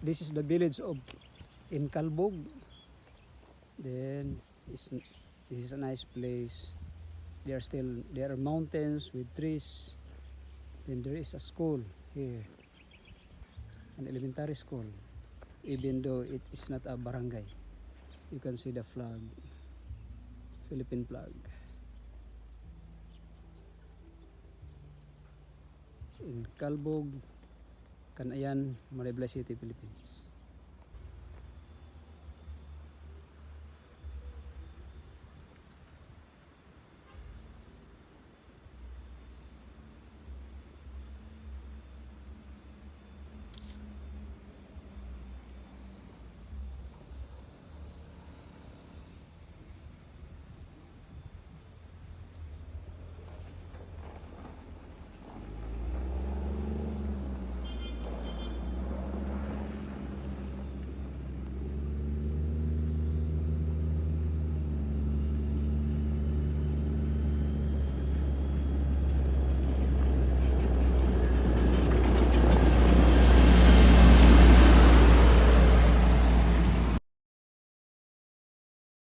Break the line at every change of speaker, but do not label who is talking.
this is the village of Incalbog. Then this is a nice place. There are mountains with trees. Then there is a school here, an elementary school, even though it is not a barangay. You can see the flag, Philippine flag. In Calbog, Canayan, Maribla City, Philippines.